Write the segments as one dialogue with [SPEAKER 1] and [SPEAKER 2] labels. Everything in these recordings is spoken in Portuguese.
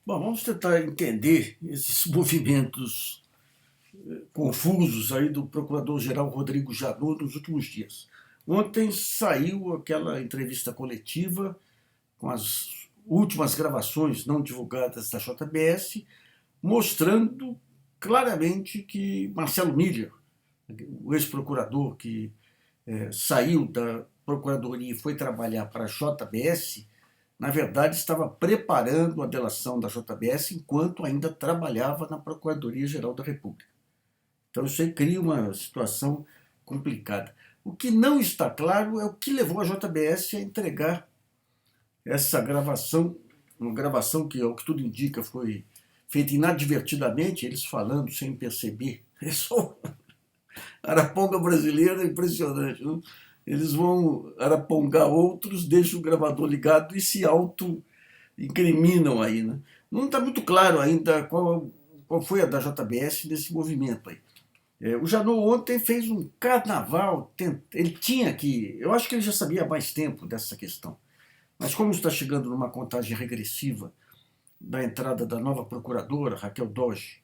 [SPEAKER 1] Bom, vamos tentar entender esses movimentos confusos aí do Procurador-Geral Rodrigo Janot nos últimos dias. Ontem saiu aquela entrevista coletiva com as últimas gravações não divulgadas da JBS, mostrando claramente que Marcelo Miller, o ex-procurador que saiu da Procuradoria e foi trabalhar para a JBS, na verdade estava preparando a delação da JBS enquanto ainda trabalhava na Procuradoria-Geral da República. Então isso aí cria uma situação complicada. O que não está claro é o que levou a JBS a entregar essa gravação, uma gravação que, ao que tudo indica, foi feita inadvertidamente, eles falando sem perceber. A araponga brasileira é impressionante, não? Eles vão arapongar outros, deixam o gravador ligado e se auto-incriminam aí, né? Não está muito claro ainda qual foi a da JBS nesse movimento aí. O Janot ontem fez um carnaval, ele tinha que... Eu acho que ele já sabia há mais tempo dessa questão, mas como está chegando numa contagem regressiva da entrada da nova procuradora, Raquel Doge,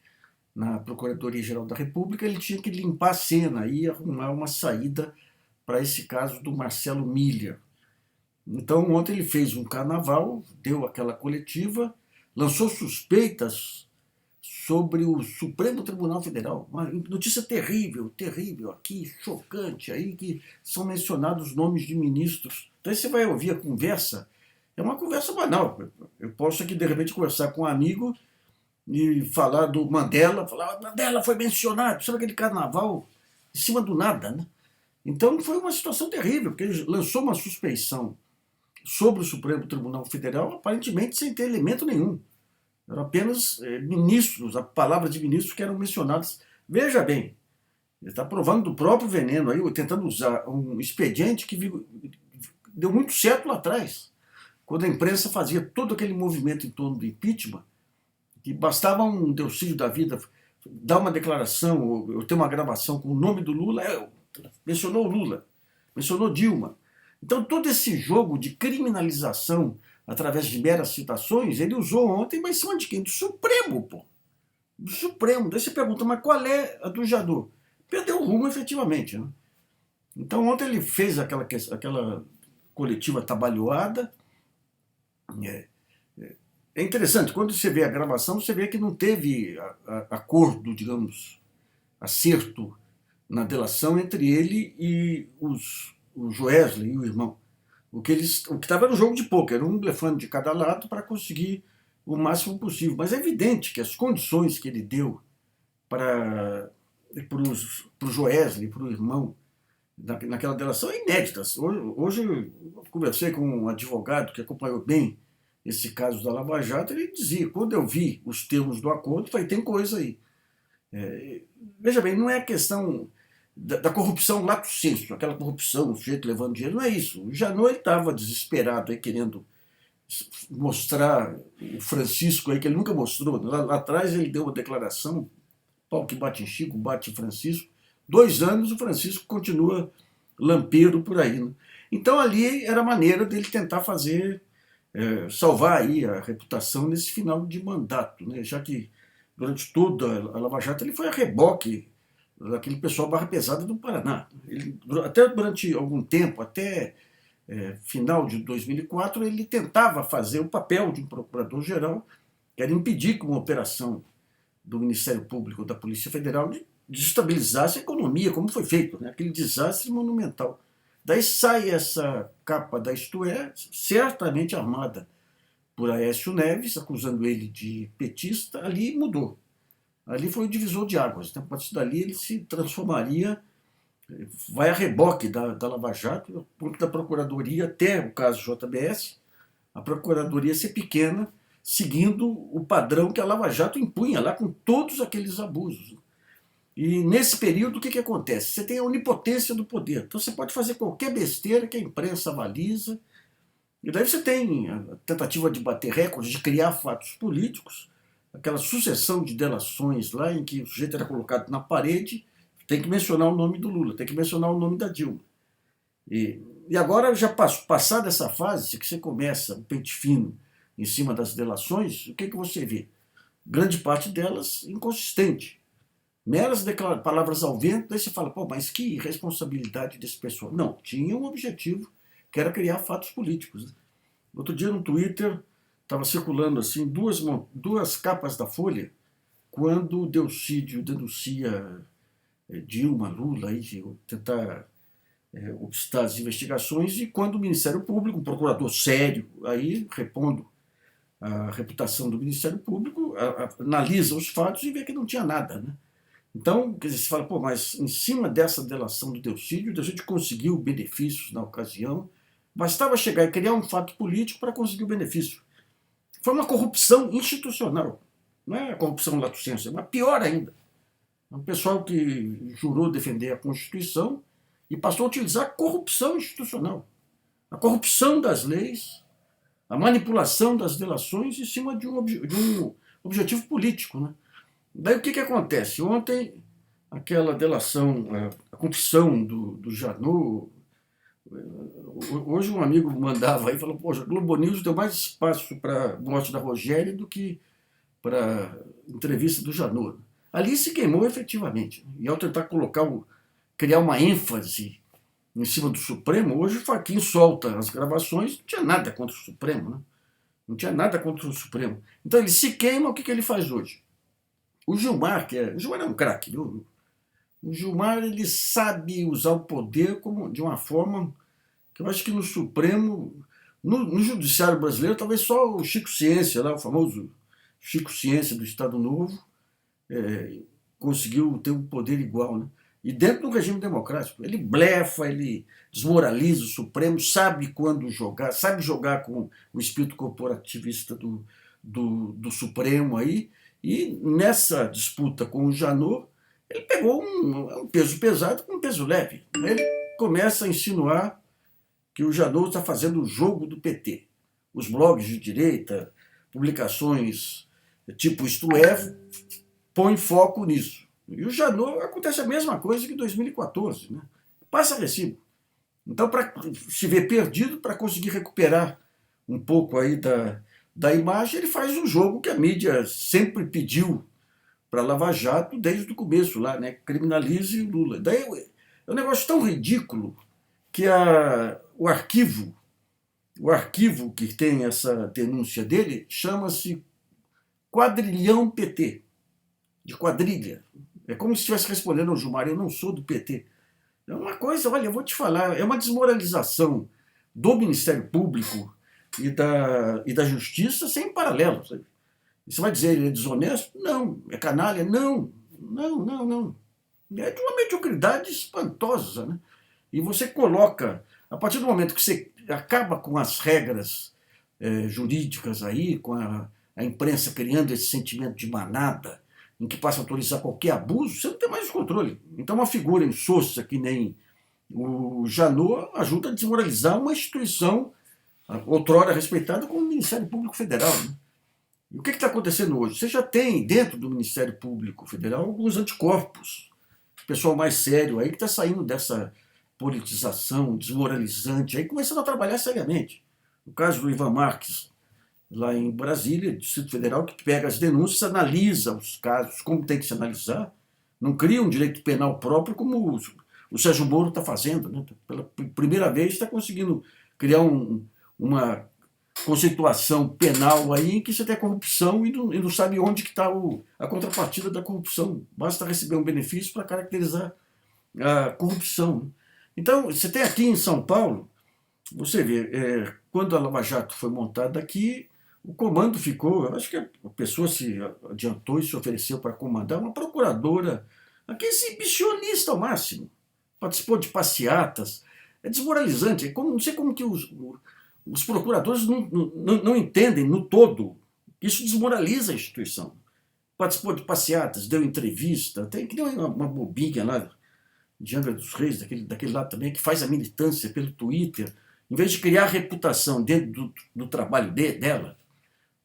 [SPEAKER 1] na Procuradoria-Geral da República, ele tinha que limpar a cena e arrumar uma saída para esse caso do Marcelo Miller. Então, ontem ele fez um carnaval, deu aquela coletiva, lançou suspeitas sobre o Supremo Tribunal Federal. Uma notícia terrível, terrível aqui, chocante, aí que são mencionados nomes de ministros. Então aí você vai ouvir a conversa, é uma conversa banal. Eu posso aqui, de repente, conversar com um amigo e falar do Mandela, falar, Mandela foi mencionado, sabe aquele carnaval em cima do nada, né? Então foi uma situação terrível, porque ele lançou uma suspeição sobre o Supremo Tribunal Federal, aparentemente sem ter elemento nenhum. Eram apenas ministros, a palavra de ministros que eram mencionados. Veja bem, ele está provando do próprio veneno, aí, tentando usar um expediente que deu muito certo lá atrás, quando a imprensa fazia todo aquele movimento em torno do impeachment, que bastava um Delcídio da vida dar uma declaração, ou ter uma gravação com o nome do Lula, mencionou Lula, mencionou Dilma. Então todo esse jogo de criminalização através de meras citações, ele usou ontem, mas em cima de quem? Do Supremo, pô. Do Supremo. Daí você pergunta, mas qual é a do Janot? Perdeu o rumo efetivamente, né? Então ontem ele fez aquela coletiva atabalhoada. É interessante, quando você vê a gravação, você vê que não teve acordo, digamos, acerto na delação entre ele e o Joesley e o irmão. O que estava era um jogo de pôquer, um blefando de cada lado para conseguir o máximo possível. Mas é evidente que as condições que ele deu para o Joesley, para o irmão, naquela delação, é inéditas. Hoje eu conversei com um advogado que acompanhou bem esse caso da Lava Jato, ele dizia, quando eu vi os termos do acordo, falei, tem coisa aí. Veja bem, não é a questão da corrupção lato sensu, aquela corrupção, o sujeito levando dinheiro, não é isso. O Janot estava desesperado, aí, querendo mostrar o Francisco, aí, que ele nunca mostrou. Lá atrás ele deu uma declaração, pau que bate em Chico, bate em Francisco. 2 anos o Francisco continua lampeiro por aí, né? Então ali era a maneira dele tentar fazer, salvar aí a reputação nesse final de mandato, né? Já que durante toda a Lava Jato ele foi a reboque daquele pessoal barra pesada do Paraná. Ele, até durante algum tempo, até final de 2004, ele tentava fazer o papel de um procurador-geral, que era impedir que uma operação do Ministério Público, da Polícia Federal, desestabilizasse a economia, como foi feito, né? Aquele desastre monumental. Daí sai essa capa da Isto É, certamente armada por Aécio Neves, acusando ele de petista, ali mudou. Ali foi o divisor de águas. Então, a partir dali ele se transformaria, vai a reboque da Lava Jato, a ponto da Procuradoria, até o caso JBS, a Procuradoria ser pequena, seguindo o padrão que a Lava Jato impunha lá com todos aqueles abusos. E nesse período, o que acontece? Você tem a onipotência do poder. Então você pode fazer qualquer besteira que a imprensa avaliza. E daí você tem a tentativa de bater recordes, de criar fatos políticos, aquela sucessão de delações lá em que o sujeito era colocado na parede, tem que mencionar o nome do Lula, tem que mencionar o nome da Dilma. E agora, já passada essa fase, que você começa o pente fino em cima das delações, o que você vê? Grande parte delas inconsistente. Meras palavras ao vento, daí você fala, pô, mas que responsabilidade desse pessoal. Não, tinha um objetivo, que era criar fatos políticos. Né? Outro dia no Twitter, estava circulando assim duas capas da Folha, quando o Delcídio denuncia Dilma, Lula, aí, de tentar obstar as investigações, e quando o Ministério Público, um procurador sério, aí repondo a reputação do Ministério Público, analisa os fatos e vê que não tinha nada. Né? Então, quer dizer, você fala, pô, mas em cima dessa delação do Delcídio conseguiu benefícios na ocasião, bastava chegar e criar um fato político para conseguir o benefício. Foi uma corrupção institucional, não é a corrupção lato sensu, mas pior ainda. É um pessoal que jurou defender a Constituição e passou a utilizar a corrupção institucional, a corrupção das leis, a manipulação das delações em cima de um objetivo político. Né? Daí o que acontece? Ontem, aquela delação, a confissão do Janot, hoje um amigo mandava aí e falou, poxa, a Globo News deu mais espaço para a morte da Rogéria do que para a entrevista do Janot. Ali se queimou efetivamente. E ao tentar criar uma ênfase em cima do Supremo, hoje o Fachin solta as gravações, não tinha nada contra o Supremo. Né? Não tinha nada contra o Supremo. Então ele se queima, o que ele faz hoje? O Gilmar, o Gilmar é um craque, viu? O Gilmar, ele sabe usar o poder de uma forma que eu acho que no Supremo, no Judiciário brasileiro, talvez só o Chico Ciência, lá, o famoso Chico Ciência do Estado Novo, conseguiu ter um poder igual. Né? E dentro do regime democrático, ele blefa, ele desmoraliza o Supremo, sabe quando jogar, sabe jogar com o espírito corporativista do Supremo aí. E nessa disputa com o Janot, ele pegou um peso pesado com um peso leve. Ele começa a insinuar que o Janot está fazendo o jogo do PT. Os blogs de direita, publicações tipo Isto É, põem foco nisso. E o Janot acontece a mesma coisa que em 2014. Né? Passa recibo. Então, para se ver perdido, para conseguir recuperar um pouco aí da imagem, ele faz um jogo que a mídia sempre pediu para Lava Jato desde o começo, lá, né? Criminalize o Lula. Daí é um negócio tão ridículo que o arquivo que tem essa denúncia dele chama-se Quadrilhão PT, de quadrilha. É como se estivesse respondendo ao Gilmar, eu não sou do PT. É uma coisa, olha, eu vou te falar, é uma desmoralização do Ministério Público e da Justiça sem paralelo. Sabe? E você vai dizer, ele é desonesto? Não. É canalha? Não. Não. É de uma mediocridade espantosa. Né? E você coloca, a partir do momento que você acaba com as regras jurídicas aí, com a imprensa criando esse sentimento de manada, em que passa a autorizar qualquer abuso, você não tem mais controle. Então uma figura insossa que nem o Janot ajuda a desmoralizar uma instituição outrora respeitada como o Ministério Público Federal. Né? E o que está acontecendo hoje? Você já tem dentro do Ministério Público Federal alguns anticorpos, pessoal mais sério aí que está saindo dessa politização desmoralizante, aí começando a trabalhar seriamente. No caso do Ivan Marques, lá em Brasília, Distrito Federal, que pega as denúncias, analisa os casos, como tem que se analisar, não cria um direito penal próprio como o Sérgio Moro está fazendo. Né? Pela primeira vez está conseguindo criar uma conceituação penal aí em que você tem a corrupção e não sabe onde que está a contrapartida da corrupção. Basta receber um benefício para caracterizar a corrupção. Né? Então, você tem aqui em São Paulo, você vê, quando a Lava Jato foi montada aqui, o comando ficou, acho que a pessoa se adiantou e se ofereceu para comandar, uma procuradora, aqui exibicionista ao máximo, participou de passeatas, é desmoralizante, não sei como que os procuradores não entendem no todo, isso desmoraliza a instituição. Participou de passeatas, deu entrevista, tem que dar uma bobinha lá, de Angra dos Reis, daquele lado também, que faz a militância pelo Twitter, em vez de criar reputação dentro do trabalho dela,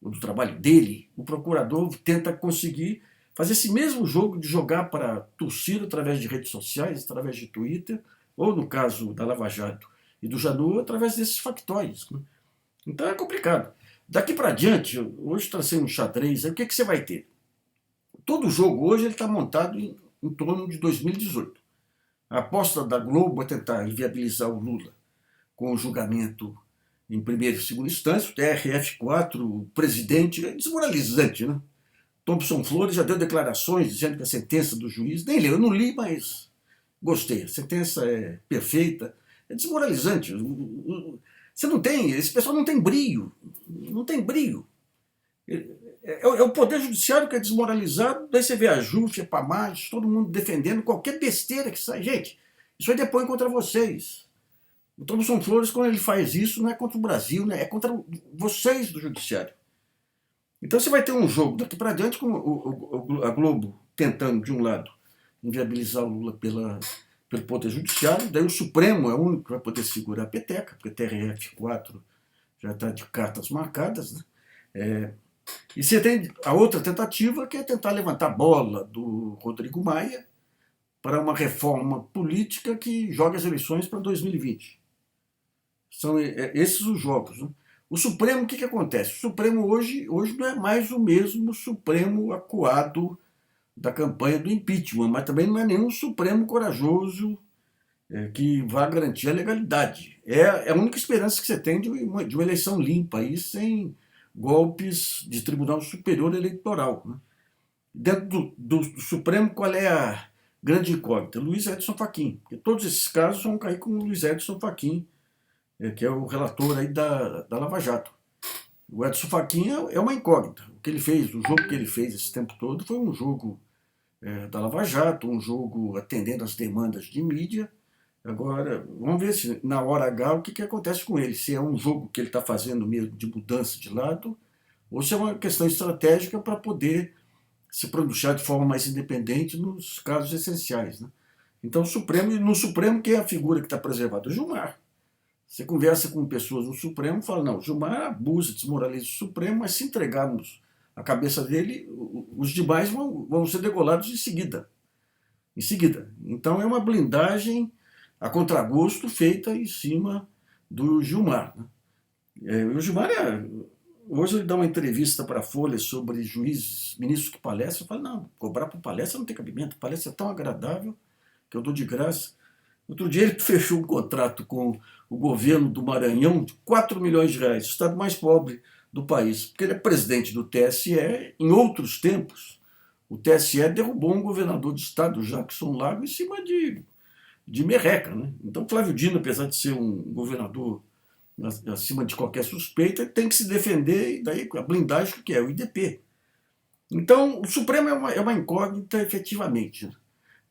[SPEAKER 1] ou do trabalho dele, o procurador tenta conseguir fazer esse mesmo jogo de jogar para a torcida através de redes sociais, através de Twitter, ou no caso da Lava Jato e do Janot, através desses factóides. Né? Então é complicado. Daqui para diante, hoje tracei um xadrez, aí o que, que você vai ter? Todo jogo hoje está montado em torno de 2018. A aposta da Globo é tentar inviabilizar o Lula com o julgamento em primeira e segunda instância, o TRF4, o presidente, é desmoralizante, né? Thompson Flores já deu declarações dizendo que a sentença do juiz, nem leu, eu não li, mas gostei, a sentença é perfeita, é desmoralizante. Você não tem, esse pessoal não tem brilho, não tem brilho. É o Poder Judiciário que é desmoralizado, daí você vê a JUF, a PAMAG, todo mundo defendendo qualquer besteira que sai. Gente, isso aí depõe contra vocês. O Thompson Flores, quando ele faz isso, não é contra o Brasil, né? É contra vocês do Judiciário. Então você vai ter um jogo daqui para diante com a Globo tentando, de um lado, inviabilizar o Lula pelo Poder Judiciário, daí o Supremo é o único que vai poder segurar a peteca, porque o TRF4 já está de cartas marcadas, né? E você tem a outra tentativa, que é tentar levantar a bola do Rodrigo Maia para uma reforma política que joga as eleições para 2020. São esses os jogos, né? O Supremo, o que acontece? O Supremo hoje não é mais o mesmo Supremo acuado da campanha do impeachment, mas também não é nenhum Supremo corajoso que vá garantir a legalidade. É a única esperança que você tem de uma eleição limpa, aí, sem golpes de Tribunal Superior Eleitoral, né? Dentro do Supremo, qual é a grande incógnita? Luiz Edson Fachin. Porque todos esses casos vão cair com o Luiz Edson Fachin, que é o relator aí da Lava Jato. O Edson Fachin é uma incógnita. O que ele fez, o jogo que ele fez esse tempo todo foi um jogo da Lava Jato, um jogo atendendo às demandas de mídia. Agora, vamos ver se na hora H o que acontece com ele. Se é um jogo que ele está fazendo mesmo de mudança de lado, ou se é uma questão estratégica para poder se pronunciar de forma mais independente nos casos essenciais, né? Então, no Supremo, quem é a figura que está preservada? O Gilmar. Você conversa com pessoas no Supremo e fala, não, o Gilmar abusa, desmoraliza o Supremo, mas se entregarmos a cabeça dele, os demais vão ser degolados em seguida. Em seguida. Então é uma blindagem a contragosto feita em cima do Gilmar, né? O Gilmar, hoje ele dá uma entrevista para a Folha sobre juízes, ministros que palestram, fala, não, cobrar por palestra não tem cabimento, palestra é tão agradável que eu dou de graça. Outro dia ele fechou um contrato com o governo do Maranhão de 4 milhões de reais, o estado mais pobre do país, porque ele é presidente do TSE. Em outros tempos, o TSE derrubou um governador do estado, Jackson Lago, em cima de merreca, né? Então Flávio Dino, apesar de ser um governador acima de qualquer suspeita, tem que se defender, e daí a blindagem que é o IDP. Então o Supremo é uma incógnita efetivamente,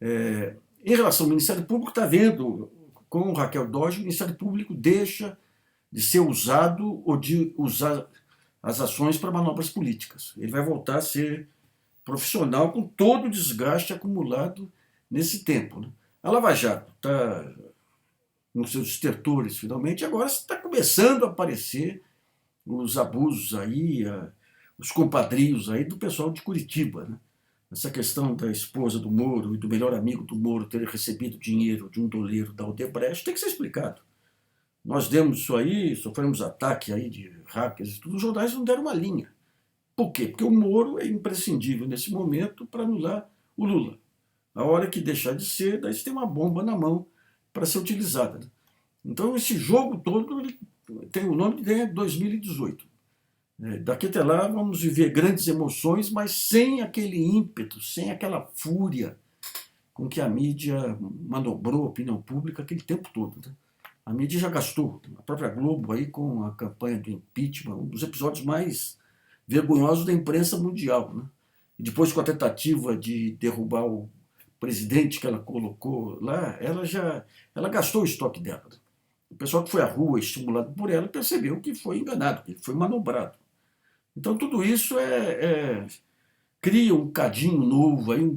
[SPEAKER 1] né? Em relação ao Ministério Público, está vendo, com o Raquel Dodge, o Ministério Público deixa de ser usado ou de usar as ações para manobras políticas. Ele vai voltar a ser profissional com todo o desgaste acumulado nesse tempo, né? A Lava Jato está nos seus estertores, finalmente, agora está começando a aparecer os abusos aí, os compadrios aí do pessoal de Curitiba, né? Essa questão da esposa do Moro e do melhor amigo do Moro ter recebido dinheiro de um doleiro da Odebrecht tem que ser explicado. Nós demos isso aí, sofremos ataque aí de hackers e tudo, os jornais não deram uma linha. Por quê? Porque o Moro é imprescindível nesse momento para anular o Lula. A hora que deixar de ser, daí você tem uma bomba na mão para ser utilizada, né? Então esse jogo todo ele tem o nome de 2018. Daqui até lá vamos viver grandes emoções, mas sem aquele ímpeto, sem aquela fúria com que a mídia manobrou a opinião pública aquele tempo todo, né? A mídia já gastou, a própria Globo aí com a campanha do impeachment, um dos episódios mais vergonhosos da imprensa mundial, né? E depois com a tentativa de derrubar o presidente que ela colocou lá, ela gastou o estoque dela, né? O pessoal que foi à rua estimulado por ela percebeu que foi enganado, que foi manobrado. Então tudo isso cria um cadinho novo, aí,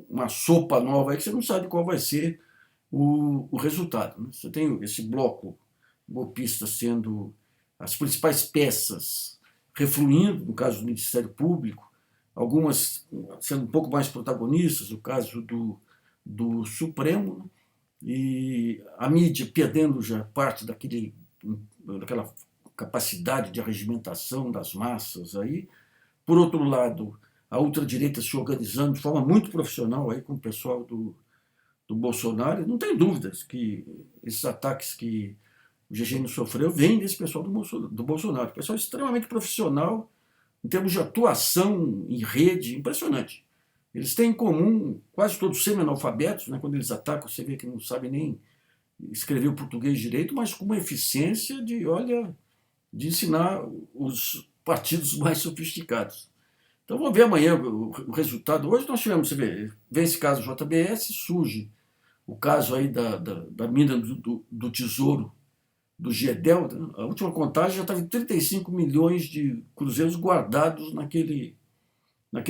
[SPEAKER 1] uma sopa nova aí, que você não sabe qual vai ser o resultado, né? Você tem esse bloco golpista sendo as principais peças refluindo, no caso do Ministério Público, algumas sendo um pouco mais protagonistas, no caso do Supremo, né? E a mídia perdendo já parte daquela capacidade de arregimentação das massas aí. Por outro lado, a ultradireita se organizando de forma muito profissional aí com o pessoal do Bolsonaro. Não tem dúvidas que esses ataques que o GGN sofreu vêm desse pessoal do Bolsonaro. Pessoal extremamente profissional, em termos de atuação em rede, impressionante. Eles têm em comum, quase todos semi-analfabetos, né? Quando eles atacam, você vê que não sabem nem escrever o português direito, mas com uma eficiência de ensinar os partidos mais sofisticados. Então vamos ver amanhã o resultado. Hoje nós tivemos, você vê esse caso JBS, surge o caso aí da mina do Tesouro, do Gedel. A última contagem já estava em 35 milhões de cruzeiros guardados naquele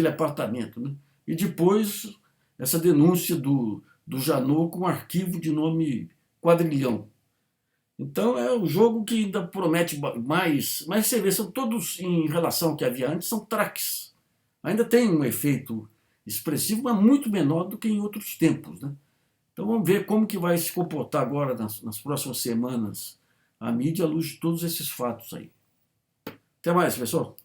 [SPEAKER 1] apartamento, né? E depois essa denúncia do Janot com um arquivo de nome Quadrilhão. Então é um jogo que ainda promete mais, mas você vê, são todos, em relação ao que havia antes, são traques. Ainda tem um efeito expressivo, mas muito menor do que em outros tempos, né? Então vamos ver como que vai se comportar agora nas próximas semanas a mídia à luz de todos esses fatos aí. Até mais, pessoal.